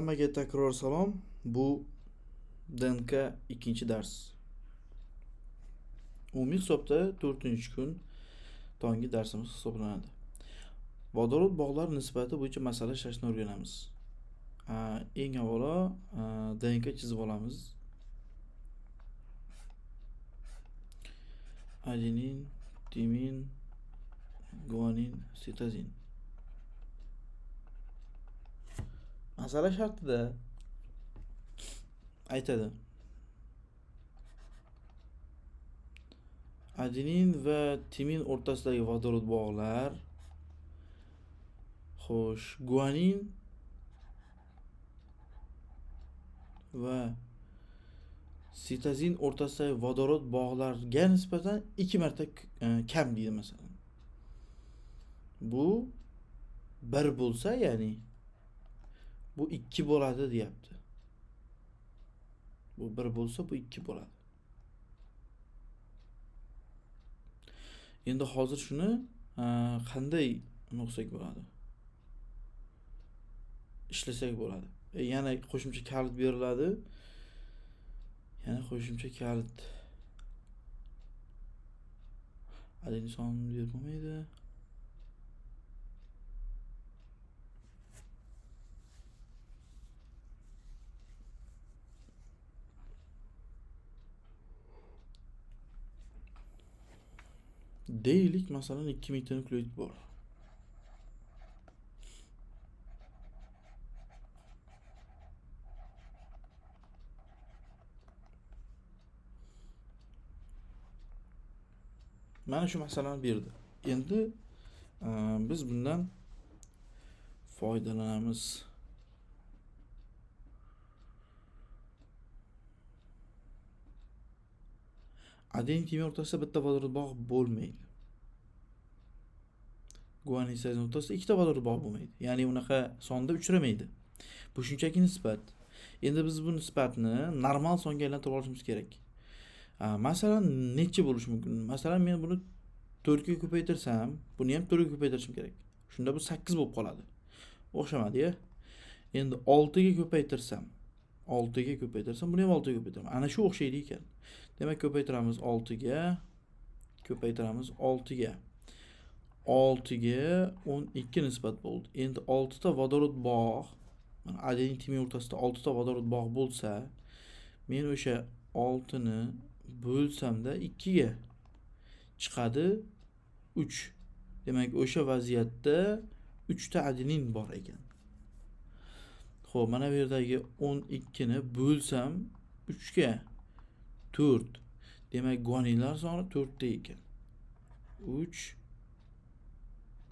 Hammaga takror salom. Bu DNK ikkinchi dars. Umumiy hisobda 4-kun tonggi darsimiz hisoblanadi. Vodorod bog'lar nisbati bo'yicha masala ishlashni o'rganamiz. Eng avvalo DNK chizib olamiz. Adenin, timin, guanin, sitozin. Masala shartida aytadi. Adenin va timin o'rtasidagi vodorod bog'lar, xo'sh, guanin va sitozin o'rtasidagi vodorod bog'larga nisbatan 2 marta kam deydi masalan. Bu 1 bo'lsa, ya'ni bu 2 bo'ladi deyapti. Bu 1 bo'lsa, bu 2 bo'ladi. Endi hozir shuni qanday o'qsak bo'ladi? Ishlasak bo'ladi. Yana qo'shimcha kalit beriladi. Yana qo'shimcha kalit. Adenin sonini berib bo'lmaydi. Deylik masalan 2 mingta nukleotit bor. Mana shu masalani berdi. Endi biz bundan foydalanamiz. Adenin timin o'rtasida bitta vodorod bog' bo'lmaydi. Guanin sitozin o'rtasida ikkita vodorod bog' bo'lmaydi. Ya'ni unaqa sonda uchramaydi. Bu shunchaki nisbat. Endi biz bu nisbatni normal songa aylantirib olishimiz kerak. Masalan, necha bo'lishi mumkin? Masalan, men buni 4 ga ko'paytirsam, buni ham 4 ga ko'paytirishim kerak. Shunda bu 8 bo'lib qoladi. O'xshamadi-ya. Endi 6 ga ko'paytirsam, buni ham 6 ga ko'paytiraman. Ana shu o'xshaydi ekan. Demak, ko'paytiramiz 6 ga, ko'paytiramiz 6 ga. 6 ga 12 nisbat bo'ldi. Endi 6 ta vodorod bog', mana adenin timin o'rtasida 6 ta vodorod bog' bo'lsa, men o'sha 6 ni bo'lsamda 2 ga chiqadi 3. Demak, o'sha vaziyatda 3 ta adenin bor ekan. Xo'p, mana bu yerdagi 12 ni bo'lsam 3 ga 4. Demak, guaninlar soni 4 ta ekan. 3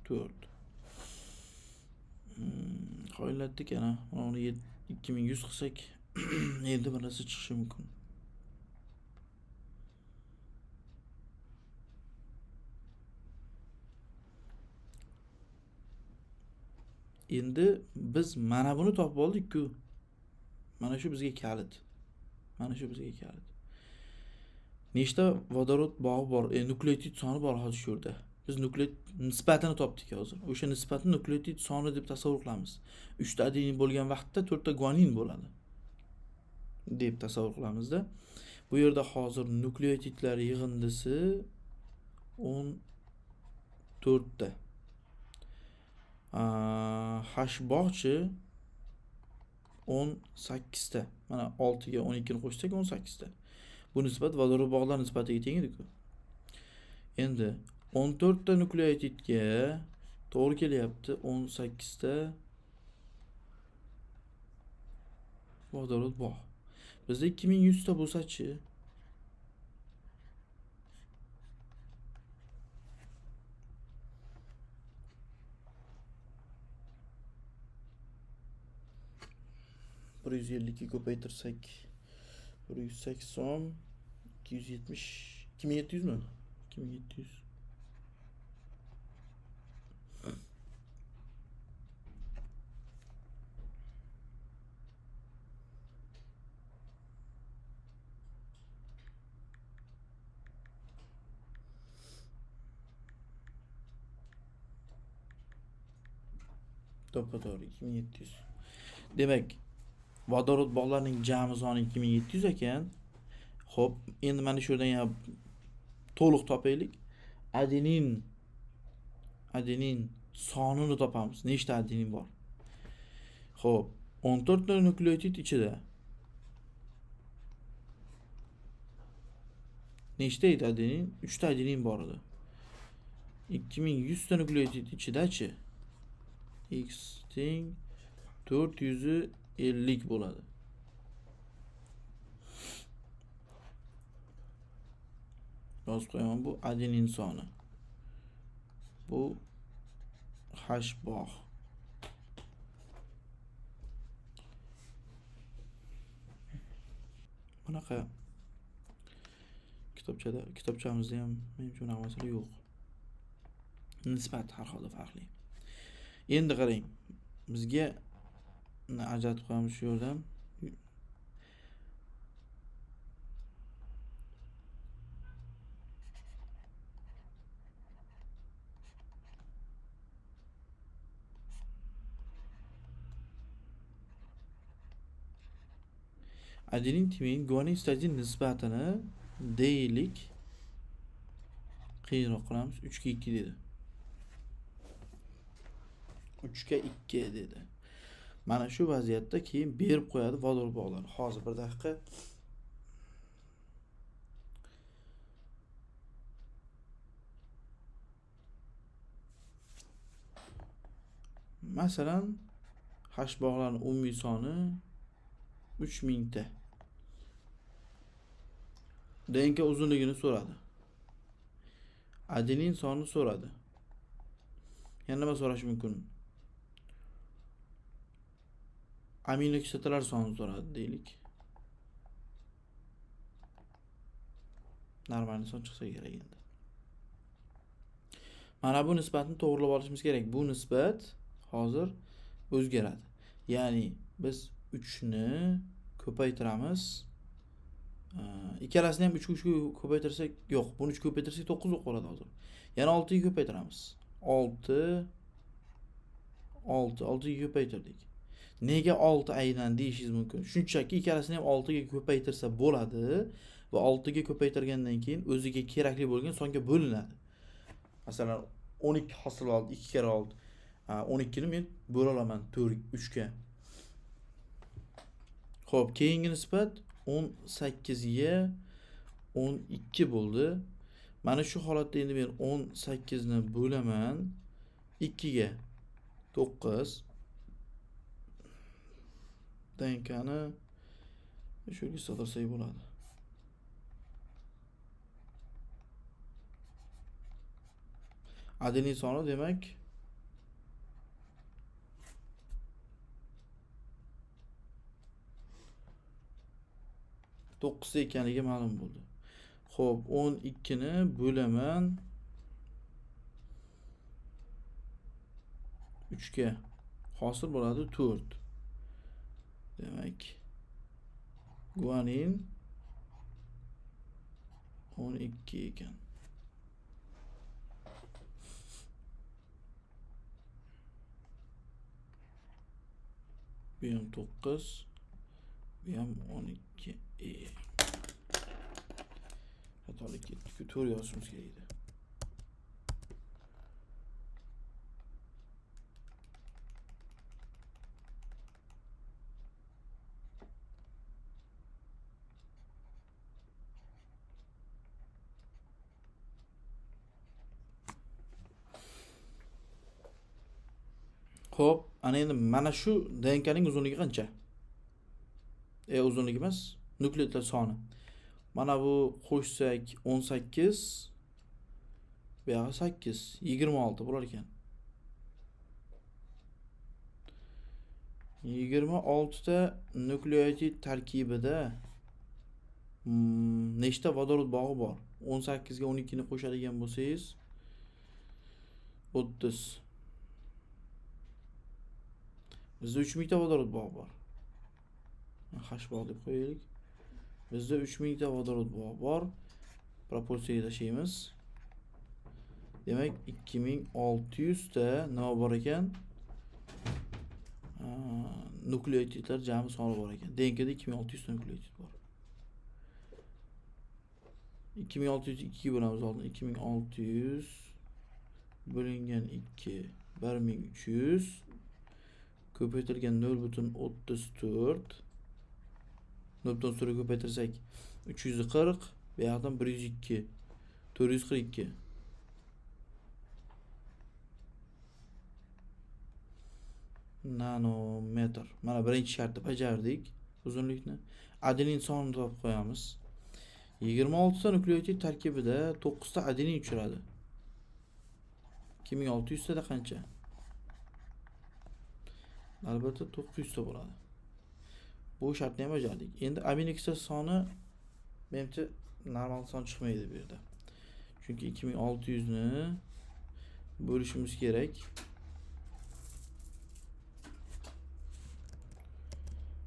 4. Qo'yiladi ana. Uni 2100 qilsak, endi bir narsa chiqishi mumkin. Endi biz mana buni topib oldik-ku. Mana shu bizga kalit. Nechta vodorod bog'i bor? Nukleotit soni bor hozir shu yerda. Biz nukleotit nisbatini topdik hozir. O'sha nisbatni nukleotit soni deb tasavvur qilamiz. 3 ta adenin bo'lgan vaqtda 4 ta guanin bo'ladi deb tasavvur qilamizda. Bu yerda hozir nukleotitlar yig'indisi 14 ta. H bog'chi 18 ta. Mana 6 ga 12 ni qo'shsak 18 ta. Bu nisbat vodorod bog'lar nisbatiga teng edi-ku. Endi 14 ta nukleotitga to'g'ri kelyapti 18 ta vodorod bog'. Bizda 2100 ta bo'lsa-chi? Bir 150 ko'paytirsak 180 270 2700 mi? 2700. To'g'ri, 2700. Demak, Vodorod bog'larining jami soni 2700 ekan. Xo'p, endi mana shu yerdan yana to'liq topaylik. Adenin sonini topamiz. Nechta adenin bor? Xo'p, 14 ta nukleotid ichida. Nechta edi adenin? 3 ta adenin bor edi. 2100 ta nukleotid ichidachi x teng 450 bo'ladi. Yozib qo'yaman, bu adenin soni. Bu H bog'. Bunaqa kitobchamizda ham menimcha unaqa masala yo'q. Nisbat har holda farqli. Endi qarang. Bizga ajratib qo'yamiz shu yerdan. Adenin timin guanin sitozin nisbatini deylik qiyinroq qilamiz. 3 ga 2 dedi. 3 ga 2 dedi. Mana shu vaziyatda keyin berib qo'yadi vodorod bog'lari. Hozir bir daqiqa. Masalan, H bog'larining umumiy soni 3000 ta. DNK uzunligini so'radi. Adenin sonini so'radi. Yana nima so'rash mumkin? Aminokislotalar sonini so'radi deylik. Normal son chiqsa kerak endi. Mana bu nisbatni to'g'rilab olishimiz kerak. Bu nisbat hozir o'zgaradi. Ya'ni biz 3 ni ko'paytiramiz. Ikkalasini ham 3 ga ko'paytirsak, yo'q, buni 3 ga ko'paytirsak 9 bo'lib qoladi hozir. Yana 6 ga ko'paytiramiz. 6 ga ko'paytirdik. Nega 6 aynan deyishingiz mumkin. Shunchaki ikkalasini ham 6 ga ko'paytirsa bo'ladi va 6 ga ko'paytirgandan keyin o'ziga kerakli bo'lgan songa bo'linadi. Masalan, 12 hosil oldi, 2 kere oldi. 12 ni men bo'la olaman 3 ga. Xo'p, keyingi nisbat 18 ga 12 bo'ldi. Mana shu holatda endi men 18 ni bo'laman 2 ga 9. DNKni shunga soldirsak bo'ladi. Adenin soni demak 9 ekanligi ma'lum bo'ldi. Xo'p, 12 ni bo'laman 3 ga. Hosil bo'ladi 4. Demak, guanin 12 ekan. Bu ham 9, bu ham 12. Xatolik ketdi-ku, 4 yozishimiz kerak edi. Xo'p, ana endi mana shu DNKning uzunligi qancha? Uzunligi emas, nukleotidlar soni. Mana bu qo'shsak 18, bu yoqqa 8, 26 bo'lar ekan. 26 ta nukleotid tarkibida nechta vodorod bog'i bor? 18 ga 12 ni qo'shadigan bo'lsangiz 30. Bizda 3000 ta vodorod bog'i bor. H bog' deb qo'yaylik. Bizda 3000 ta vodorod bog'i bor. Proporsiyaga tashlaymiz. Demak, 2600 ta nima bor ekan? nukleotidlar jami soni bor ekan. DNKda 2600 ta nukleotid bor. 2600 2 bo'lamiz oldin. 2600 bo'lingan 2 1300 ko'paytirilgan 0.34 0.4 ko'paytirsak 340 bu yoqdan 102 442 nanometr. Mana birinchi shartni bajardik. Uzunlikni adenin sonini topib qo'yamiz. 26 ta nukleotid tarkibida 9 ta adenin uchradi. 2600 ta da qancha? Albatta 900 ta bo'ladi. Bu shartni ham bajardik. Endi amino kislota soni menimcha normal son chiqmaydi bu yerda. Chunki 2600 ni bo'lishimiz kerak.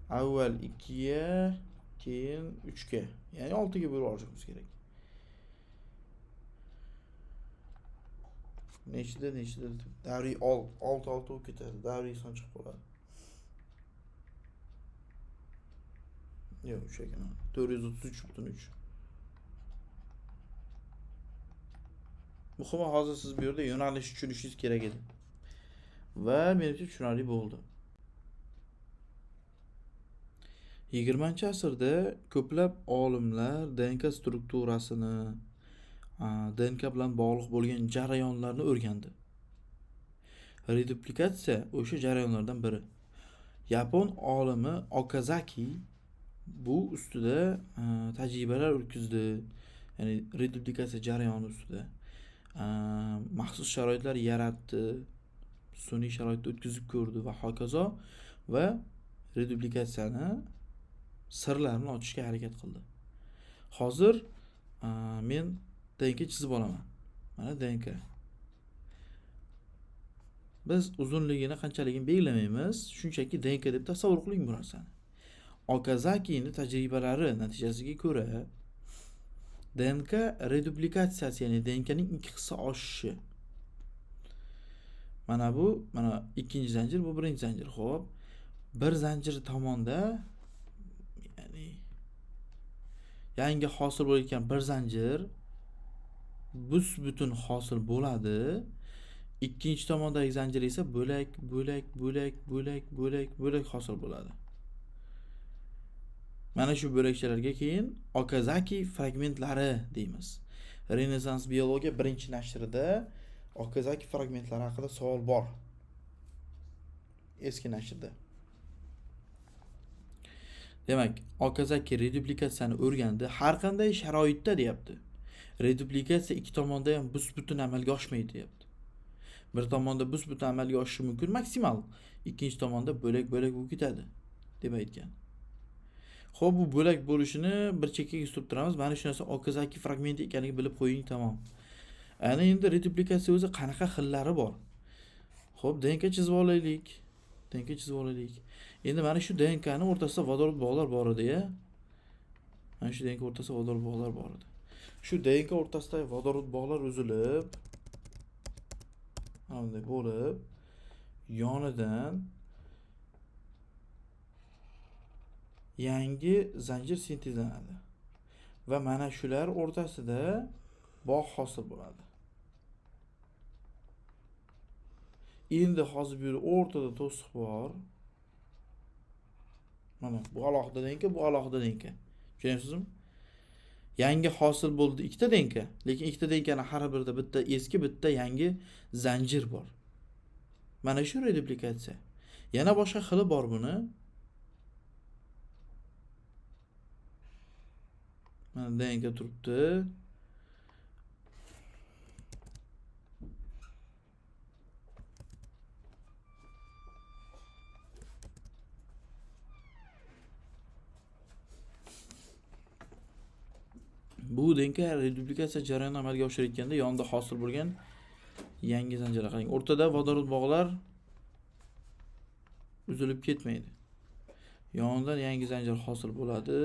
Avval 2 ga, keyin 3 ga, ya'ni 6 ga bo'lib olishimiz kerak. Nechida davriy 6 bo'lib ketadi. Davriy son chiqib qoladi. Yo'q, o'sha ekan. 433.3. Muhimi hozir siz bu yerda yo'nalish tushunishingiz kerak edi. Va menimcha tushunarli bo'ldi. 20-asrda ko'plab olimlar DNK strukturasini, DNK bilan bog'liq bo'lgan jarayonlarni o'rgandi. Reduplikatsiya o'sha jarayonlardan biri. Yapon olimi Okazaki bu ustida tajribalar o'tkazdi. Ya'ni reduplikatsiya jarayoni ustida maxsus sharoitlar yaratdi, sun'iy sharoitda o'tkazib ko'rdi va hokazo va reduplikatsiyani sirlarini ochishga harakat qildi. Hozir men DNK chizib olaman. Mana DNK. Biz uzunligini qanchaligini belgilamaymiz, shunchaki DNK deb tasavvur qiling bu narsani. Okazakining tajribalari natijasiga ko'ra DNK reduplikatsiyasi, ya'ni DNKning ikki hissa oshishi. Mana bu, mana ikkinchi zanjir, bu birinchi zanjir. Xo'p, bir zanjir tomonda ya'ni yangi hosil bo'layotgan bir zanjir butun hosil bo'ladi. Ikkinchi tomondagi zanjir esa bo'lak hosil bo'ladi. Mana shu bo'lakchalarga keyin Okazaki fragmentlari deymiz. Renessans biologiya birinchi nashrida Okazaki fragmentlari haqida savol bor. Eski nashrda. Demak, Okazaki reduplikatsiyani o'rgandi. Har qanday sharoitda deyapti. Reduplikatsiya ikki tomonda ham butun amalga oshmaydi deyapti. Bir tomonda butun amalga oshishi mumkin maksimal, ikkinchi tomonda bo'lak bo'lib ketadi deb aytgan. Xo'p, bu bo'lak bo'lishini bir chekkaga surib turamiz. Mana shu narsa Okazaki fragmenti ekanligini bilib qo'ying, tamom. Ana endi reduplikatsiya o'zi qanaqa xillari bor? Xo'p, DNK chizib olaylik. Endi mana shu DNK ni o'rtasida vodorod bog'lar bor edi-ya. Mana shu DNK o'rtasida vodorod bog'lar bor edi. Shu DNK o'rtasidagi vodorod bog'lar uzilib, bunday bo'lib, yonidan yangi zanjir sintezlanadi. Va mana shular o'rtasida bog' hosil bo'ladi. Endi hozir bu o'rtada to'siq bor. Mana bu alohida DNK, bu alohida DNK. Tushunyapsizmi? Yangi hosil bo'ldi ikkita DNK, lekin ikkita DNKning har birida bitta eski, bitta yangi zanjir bor. Mana shu reduplikatsiya. Yana boshqa xili bor buni. Mana DNK turibdi. Bu DNK reduplikatsiya jarayonini amalga oshirayotganda yonida hosil bo'lgan yangi zanjirlar qarang. O'rtada vodorod bog'lar uzilib ketmaydi. Yonidan yangi zanjir hosil bo'ladi.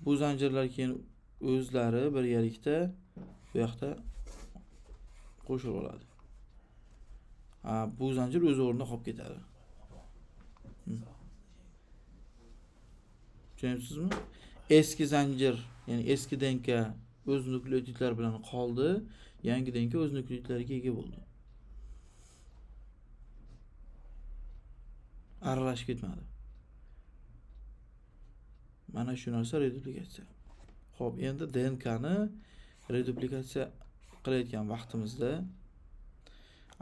Bu zanjirlar keyin o'zlari birgalikda bu yoqda qo'shilib oladi. Bu zanjir o'z o'rnida qolib ketadi. Tushunyapsizmi? Eski zanjir, ya'ni eski DNK o'z nukleotidlar bilan qoldi, yangi DNK o'z nukleotidlariga ega bo'ldi. Aralashib ketmadi. Mana shu narsa reduplikatsiya. Xo'p, endi DNK ni reduplikatsiya qilayotgan vaqtimizda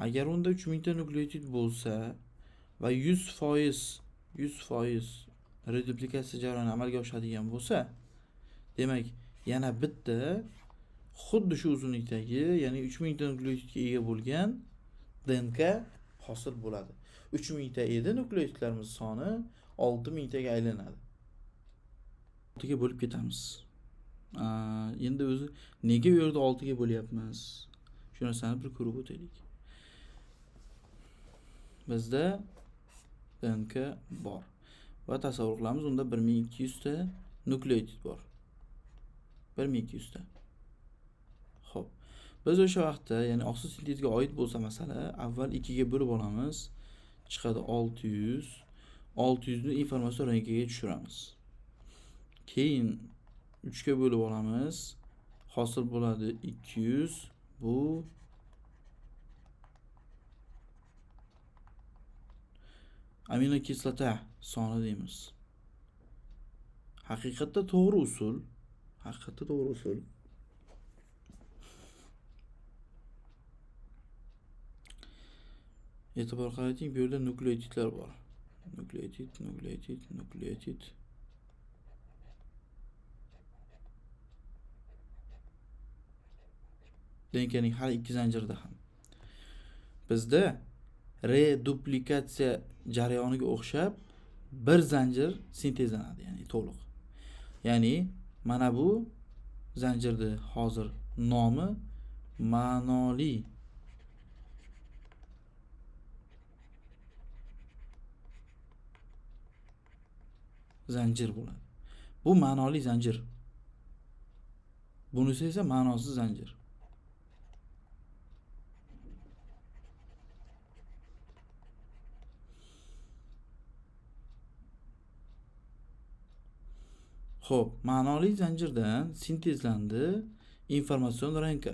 agar unda 3000 ta nukleotid bo'lsa va 100% reduplikatsiya jarayoni amalga oshadigan bo'lsa, demak, yana bitta xuddi shu uzunlikdagi, ya'ni 3000 ta nukleotidga ega bo'lgan DNK hosil bo'ladi. 3000 ta edi nukleotidlarimiz soni 6000 taga aylanadi. 6 ga bo'lib ketamiz. Endi o'zi nega u yerda 6 ga bo'lyapmiz? Shu narsani bir ko'rib o'taylik. Bizda DNK bor va tasavvur qilamiz, unda 1200 ta nukleotid bor. 1200 ta. Xo'p. Biz o'sha vaqtda, ya'ni oqsil sintezga oid bo'lsa masala, avval 2 ga bo'lib olamiz. Chiqadi 600. 600 ni informatsion rangiga tushiramiz. Keyin 3 ga bo'lib olamiz. Hosil bo'ladi 200. Bu aminokislota soni deymiz. Haqiqatda to'g'ri usul. E'tibor qarating, bu yerda nukleotidlar bor. Nukleotid. DNKning har ikki zanjirida ham. Bizda reduplikatsiya jarayoniga o'xshab bir zanjir sintezlanadi, ya'ni to'liq. Ya'ni mana bu zanjirni hozir nomi ma'noli zanjir bo'ladi. Bu ma'noli zanjir. Bunisi esa ma'nosiz zanjir. Xo'p, ma'noli zanjirdan sintezlandi informatsion ranka.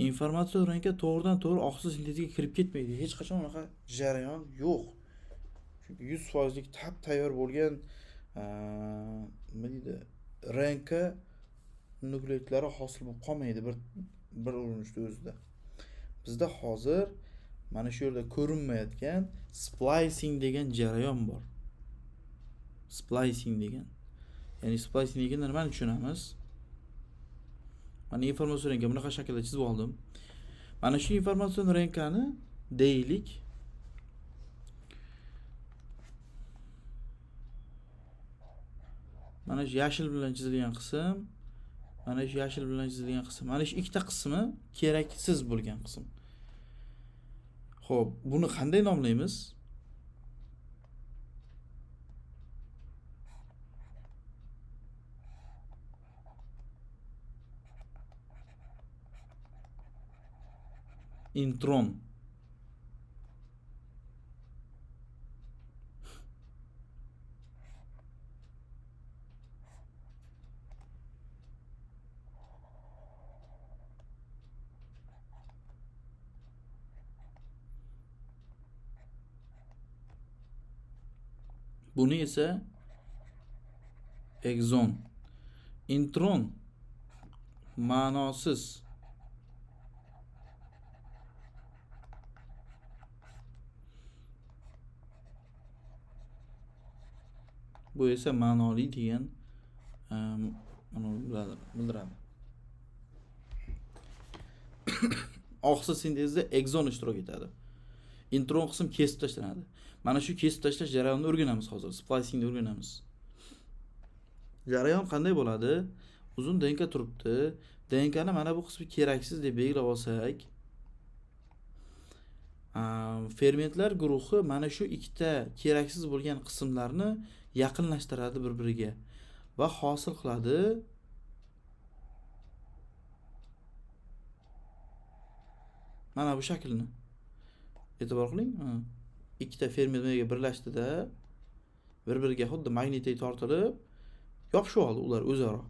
Informatsion ranka to'g'ridan-to'g'ri oqsil sinteziga kirib ketmaydi. Hech qachon unaqa jarayon yo'q. Chunki 100% lik tayyor bo'lgan nima deydi, ranka nukleotidlari hosil bo'lib qolmaydi bir urinishda o'zida. Bizda hozir mana shu yerda ko'rinmayotgan splicing degan jarayon bor. Splicing degan. Ya'ni splicing deganda nimani tushunamiz? Mana informatsion ranka bunaqa shaklda chizib oldim. Mana shu informatsion rankani deylik mana shu yashil bilan chizilgan qism, mana shu yashil bilan chizilgan qism. Mana shu ikkita qismi keraksiz bo'lgan qism. Xo'p, buni qanday nomlaymiz? Intron. Buni esa exon. Intron ma'nosiz. Bu esa ma'noli degan bildiradi. Oqsil sintezida exon ishtirok etadi. Intron qism kesib tashlanadi. Mana shu kesib tashlash jarayonini o'rganamiz hozir. Splicingni o'rganamiz. Jarayon qanday bo'ladi? Uzun DNK turibdi. DNKni mana bu qismi keraksiz deb belgilab olsak, fermentlar guruhi mana shu ikkita keraksiz bo'lgan qismlarni yaqinlashtiradi bir-biriga va hosil qiladi mana bu shaklni. E'tibor qiling. Ikkita fermerga birlashdida bir-biriga xuddi magnitay tortilib yopishib oldi ular o'zaro.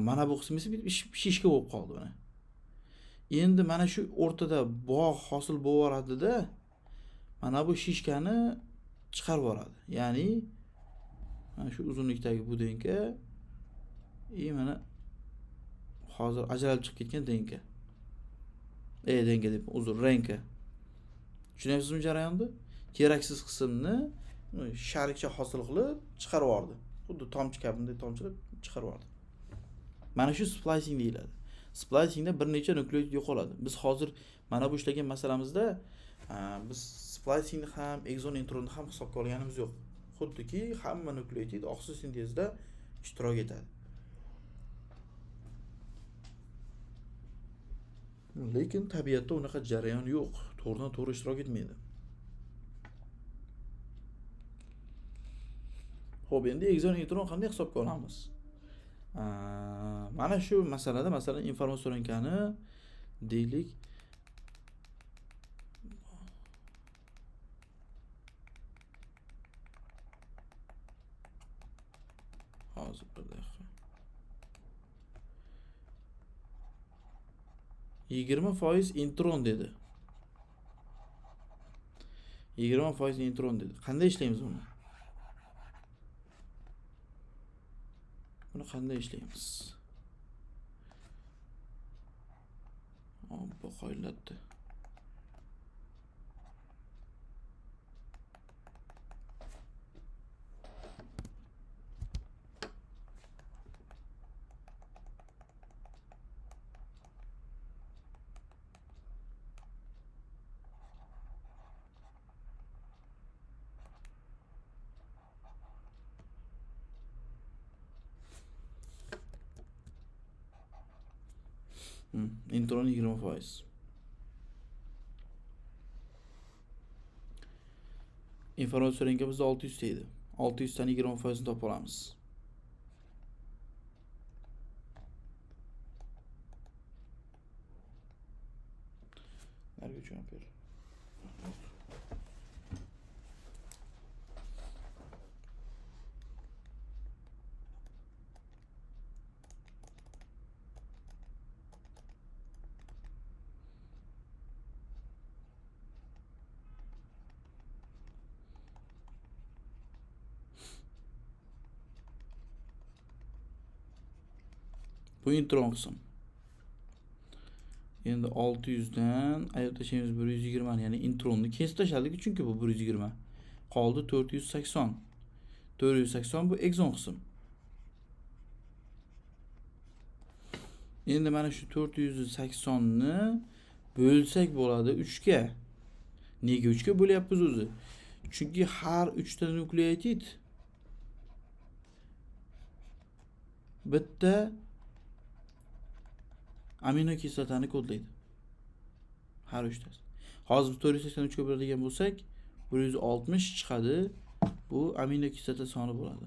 Mana bu qismi shishka bo'lib qoldi mana. Endi mana shu o'rtada bog' hosil bo'laveradi-da, mana bu shishkani chiqarib yuboradi. Ya'ni mana shu uzunlikdagi bu denka mana hozir ajralib chiqib ketgan denka. Denka deb uzun renka. Tushunyapsizmi jarayonni? Keraksiz qismni sharikcha hosil qilib chiqarib yubordi. Xuddi tomchi kabinday tomchilab chiqarib yubordi. Mana shu splicing deyiladi. Splicingda bir necha nukleotid yo'qoladi. Biz hozir mana bu ishlagan masalamizda biz splicingni ham, exon intronni ham hisobga olganimiz yo'q. Xuddiki hamma nukleotid oqsil sintezida ishtirok etadi. Lekin tabiatda unaqa jarayon yo'q. To'g'ridan to'g'ri ishtirok etmaydi. Xo'p, endi exon intron qanday hisobga olamiz? Mana shu masalada masalan informatsionkani deylik hozir bir daqiqa 20% intron dedi. 20% intron dedi. Qanday ishlaymiz buni? Buni qanday ishlaymiz? Bu qoyillatdi. Intron 20%. Informatsion rengimiz bizda 600 deydi. 600 dan 20% ni topib olamiz. Nerga jo'nab ber. Bu intron qism. Endi 600 dan ayab tashlaymiz 120 ni, ya'ni intronni kesib tashladik chunki bu 120. Qoldi 480. 480 bu exon qism. Endi mana shu 480 ni bo'lsak bo'ladi 3 ga. Nega 3 ga bo'lyapmiz o'zi? Chunki har 3 ta nukleotid bitta aminokislotani kodlaydi. Har 3 tasi. Hozir 483 ga bo'ladigan bo'lsak, 160 chiqadi. Bu aminokislota soni bo'ladi.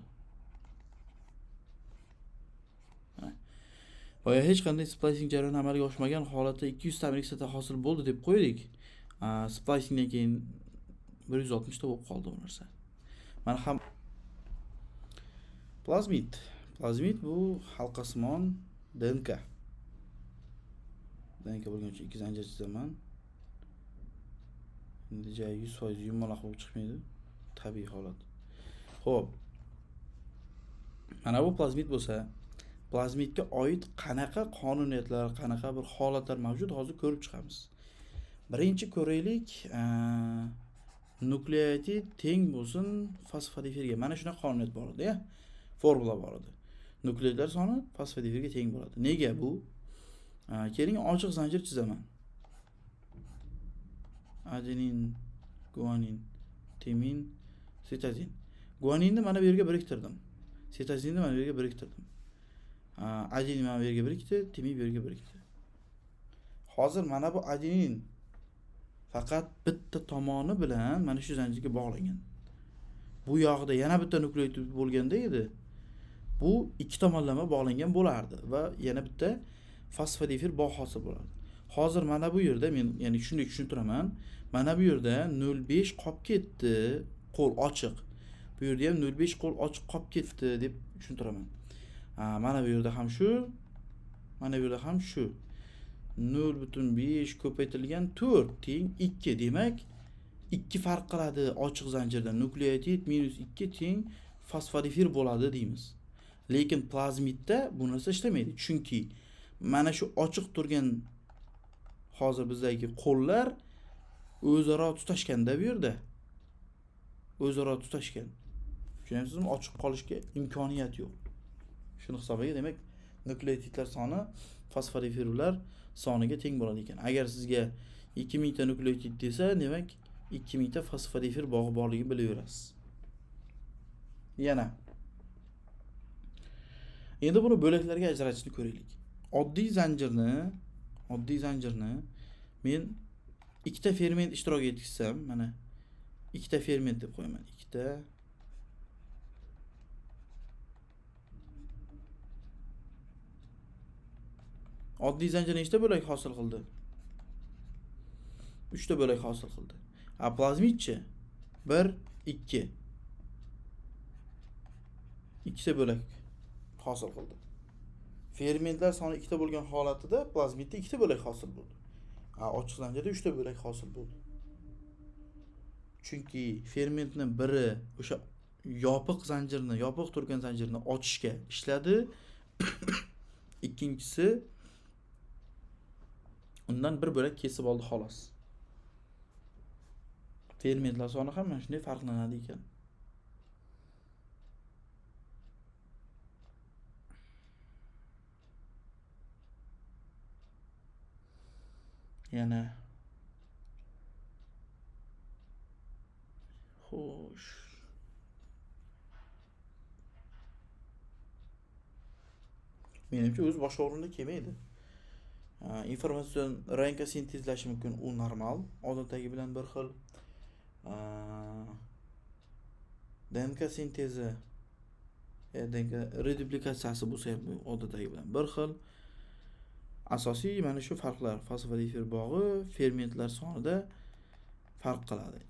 Boya hech qanday splicing jarayoni amalga oshmagan holatda 200 ta aminokislota hosil bo'ldi deb qo'ydik. Splicingdan keyin 160 ta bo'lib qoldi bu narsa. Mana ham plazmid. Plazmid bu halqasimon DNK. DNK bo'lgancha ikki zanjir chizaman. Endi 100% yumaloq bo'lib chiqmaydi. Tabiiy holat. Xo'p. Mana bu plazmid bo'lsa, plazmidga oid qanaqa qonuniyatlar, qanaqa bir holatlar mavjud hozir ko'rib chiqamiz. Birinchi ko'raylik, nukleotid teng bo'lsin fosfodiferga. Mana shunaqa qonuniyat bor edi, formula bor edi. Nukleotidlar soni fosfodiferga teng bo'ladi. Nega bu? Keling ochiq zanjir chizaman. Adenin, guanin, timin, sitozin. Guaninni mana bu yerga biriktirdim. Sitozinni mana bu yerga biriktirdim. Adenin mana bu yerga birikdi, timin bu yerga birikdi. Hozir mana bu adenin faqat bitta tomoni bilan mana shu zanjirga bog'langan. Bu yog'ida yana bitta nukleotid bo'lganda edi, bu ikki tomonlama bog'langan bo'lardi va yana bitta fosfodifer bog' hosil bo'lardi. Hozir mana bu yerda men ya'ni shunday tushuntiraman. Mana bu yerda 0.5 qolib ketdi, qo'l ochiq. Bu yerda ham 0.5 qo'l ochiq qolib ketdi deb tushuntiraman. Mana bu yerda ham shu, mana bu yerda ham shu. 0.5 ko'paytirilgan 4 teng 2. Demak, 2 farq qiladi ochiq zanjirda. Nukleotid -2 teng fosfodifir bo'ladi deymiz. Lekin plazmidda bu narsa ishlamaydi. Chunki mana shu ochiq turgan hozir bizdagi qo'llar o'zaro tutashganda bu yerda. O'zaro tutashgan. Tushunyapsizmi? Ochiq qolishga imkoniyat yo'q. Shuni hisobiga demak nukleotidlar soni fosfodifirlar soniga teng bo'ladi ekan. Agar sizga 2000 ta nukleotid desa, demak 2000 ta fosfodifir bog'i borligini bilaverasiz. Yana endi buni bo'laklarga ajratishni ko'raylik. Oddiy zanjirni men ikkita ferment ishtirok etkizsam, mana ikkita ferment deb qo'yaman. Ikkita oddiy zanjir nechta bo'lak hosil qildi? 3 ta bo'lak hosil qildi. Plazmidchi 1 2 ikkita bo'lak hosil qildi. Fermentlar soni 2 ta bo'lgan holatida plazmidda 2 ta bo'lak hosil bo'ldi. Ochiq zanjirda 3 ta bo'lak hosil bo'ldi. Chunki fermentning biri o'sha yopiq turgan zanjirni ochishga ishladi. Ikkinchisi undan bir bo'lak kesib oldi xolos. Fermentlar soni ham mana shunday farqlanadi ekan. Yana xo'sh. Menimcha o'z boshqa o'rinda kelmaydi. Informatsion rangka sintezlashi mumkin, u normal, odatdagi bilan bir xil. DNK sintezi, DNK reduplikatsiyasi bo'lsa ham odatdagi bilan bir xil. Asosiy mana shu farqlar fosfodifir bog'i fermentlar sonida farq qiladi.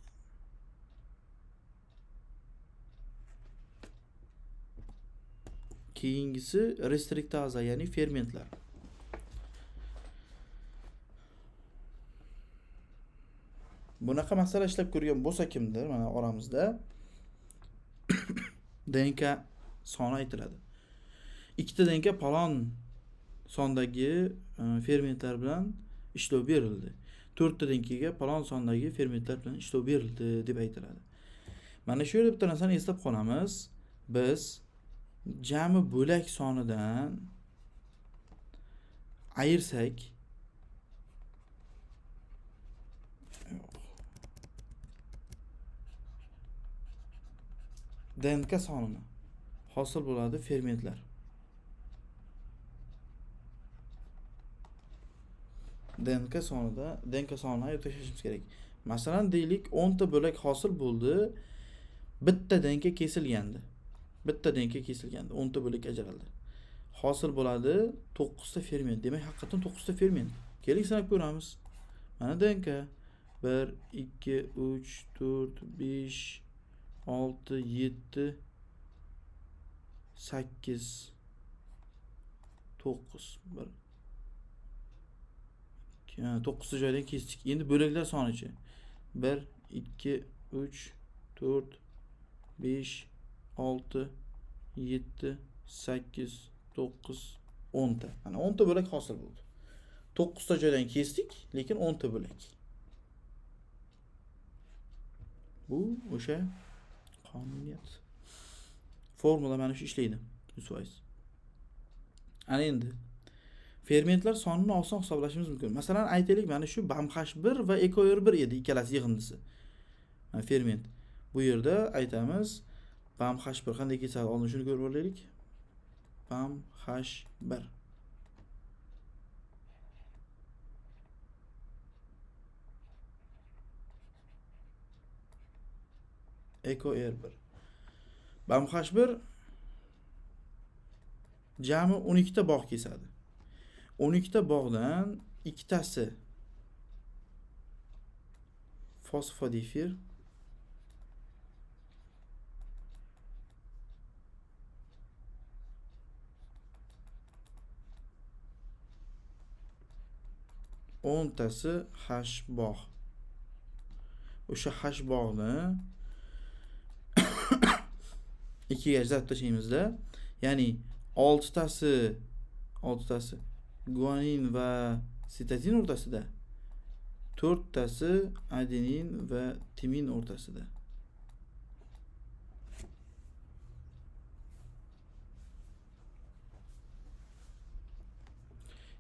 Keyingisi restriktaza, ya'ni fermentlar. Bunaqa masala ishlab ko'rgan bo'lsa kimdir, mana oramizda DNK soni aytiladi. Ikkita DNK palon sondagi fermentlar bilan ishlov berildi. 4 ta DNKga palon sondagi fermentlar bilan ishlov berildi deb aytiladi. Mana shu yerda bitta narsani eslab qolamiz. Biz jami bo'lak sonidan ayirsak DNK sonini hosil bo'ladi fermentlar. DNK sonini ayirib tashlashimiz kerak. Masalan, deylik 10 ta bo'lak hosil bo'ldi. Bitta DNK kesilgandi. 10 ta bo'lak ajraldi. Hosil bo'ladi 9 ta ferment. Demak, haqiqatan 9 ta ferment. Keling sanab ko'ramiz. Mana DNK 1 2 3 4 5 6 7 8 9 9 ta joydan kesdik. Endi bo'laklar sonichi 1 2 3 4 5 6 7 8 9 10 ta. Mana 10 ta bo'lak hosil bo'ldi. 9 ta joydan kesdik, lekin 10 ta bo'lak. Bu o'sha qonuniyat. Formula mana shu ishlaydi. 100%. Ana endi fermentlar sonini oson hisoblashimiz mumkin. Masalan, aytaylik, mana shu BAMH1 va EcoR1 edi, ikkalasi yig'indisi. Mana ferment. Bu yerda aytamiz BAMH1 qanday kesadi? Oldin shuni ko'rib olaylik. BAMH1 EcoR1. BAMH1 jami 12 ta bog' kesadi. 12 ta bog'dan ikkitasi fosfodifir, o'ntasi H bog'. O'sha H bog'ni ikkiga ajratib tashlaymizda. Ya'ni 6tasi guanin va sitozin o'rtasida, 4tasi adenin va timin o'rtasida.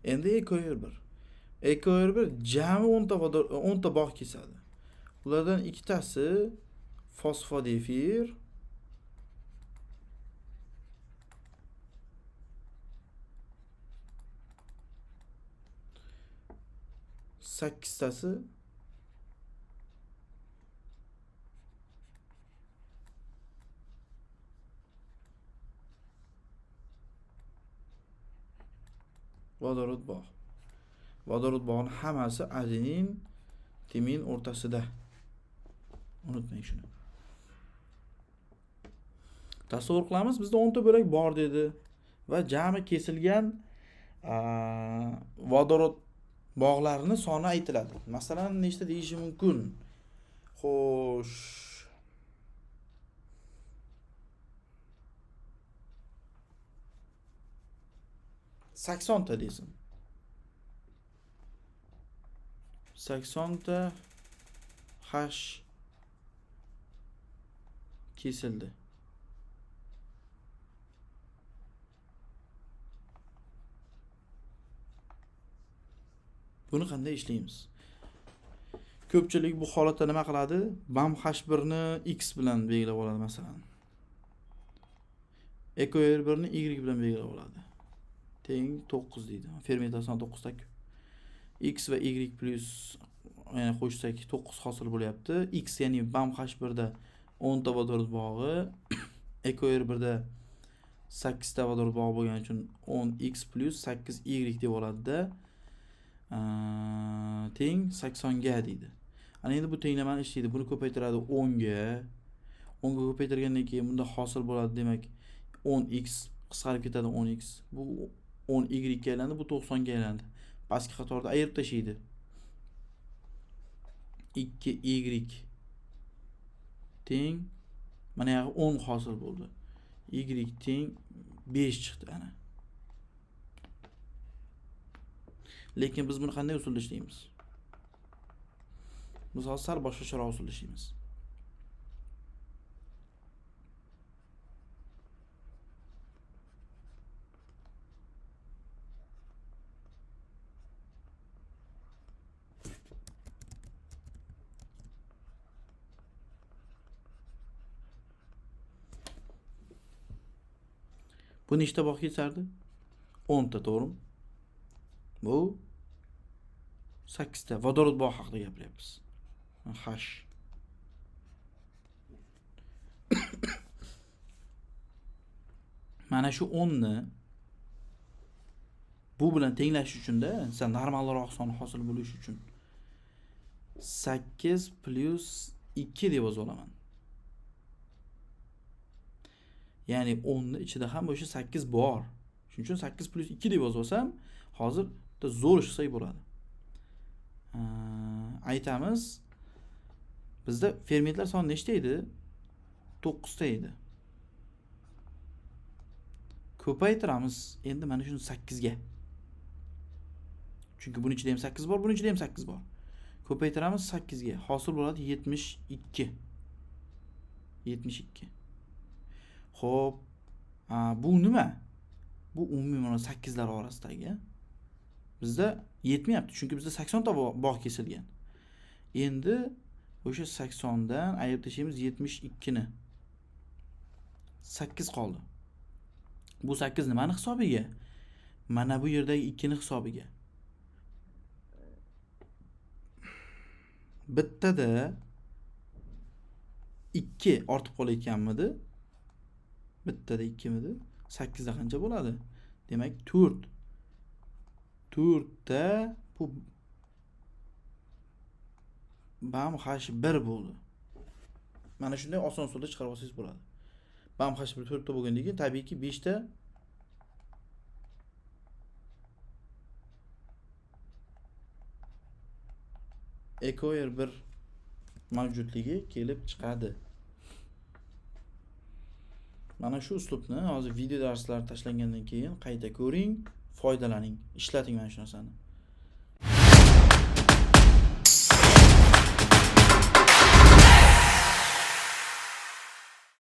Endi ekoyer 1 jami 10 ta bog' kesadi. Ulardan ikkitasi fosfodifir, sakkiztasi vodorod bog'. Vodorod bog'ning hammasi adenin, timin o'rtasida. Unutmang shuni. Tasavvur qilamiz, bizda 10 ta bo'lak bor dedi va jami kesilgan vodorod bog'larning soni aytiladi. Masalan, nechta deyishi mumkin? Xo'sh, 80 ta desin. 80 ta H kesildi. Buni qanday ishlaymiz? Ko'pchilik bu holatda nima qiladi? BAM H1 ni X bilan belgilab oladi masalan. EcoR 1 ni Y bilan belgilab oladi. Teng 9 deydi. Fermentatsiya 9 tak. X va Y plus ya'ni qo'shsak 9 hosil bo'lyapti. X ya'ni BAM H1 da 10 ta vodorod bog'i, EcoR 1 da 8 ta vodorod bog'i bo'lgani uchun 10X plus 8Y deb oladi-da. Teng 80 ga deydi. Ana endi bu tenglamani ishlaydi. Buni ko'paytiradi 10 ga. 10 ga ko'paytirgandan keyin bunda hosil bo'ladi, demak 10x qisqarib ketadi 10x. Bu 10y ga aylandi, bu 90 ga aylandi. Pastki qatorda ayirib tashlaydi. 2y teng mana yoqqa 10 hosil bo'ldi. Y teng 5 chiqdi ana. Lekin biz buni qanday usulda ishlaymiz? Biz hozir sal boshqacharoq usulda ishlaymiz. Bu nechta bog' kesardi? 10 ta, to'g'rimi? Bu 8 ta vodorod bog' haqida gapiryapmiz. H. Mana shu 10 ni bu bilan tenglash uchun-da, sen normalroq son hosil bo'lishi uchun 8 plus 2 deb yoza olaman. Ya'ni 10 ni ichida ham o'sha 8 bor. Shuning uchun 8 plus 2 deb yozsam, hozirda zo'r ishlaydi bo'ladi. Aytamiz, bizda fermentlar soni nechta edi? 9 ta edi. Ko'paytiramiz endi mana shuni 8 ga. Chunki buning ichida ham 8 bor, buning ichida ham 8 bor. Ko'paytiramiz 8 ga. Hosil bo'ladi 72. 72. Xo'p, bu nima? Bu umumiy mana 8 lar orasidagi. Bizda yetmayapti, chunki bizda 80 ta bog' kesilgan. Endi o'sha 80 dan ayirib tashlaymiz 72 ni. 8 qoldi. Bu 8 nimani hisobiga? Mana bu yerdagi 2 ni hisobiga. Bittada 2 ortib qolayotganmidi? Bittada 2 midi? 8 da qancha bo'ladi? Demak 4. 4 da Bu bam hash 1 bo'ldi. Mana shunday oson usulda chiqarib olsangiz bo'ladi. Bam hash 1 4 ta bo'lgandan keyin tabiiyki 5 ta equer bir mavjudligi kelib chiqadi. Mana shu uslubni hozir video darslar tashlangandan keyin qayta ko'ring, foydalaning, ishlating mana shu narsani.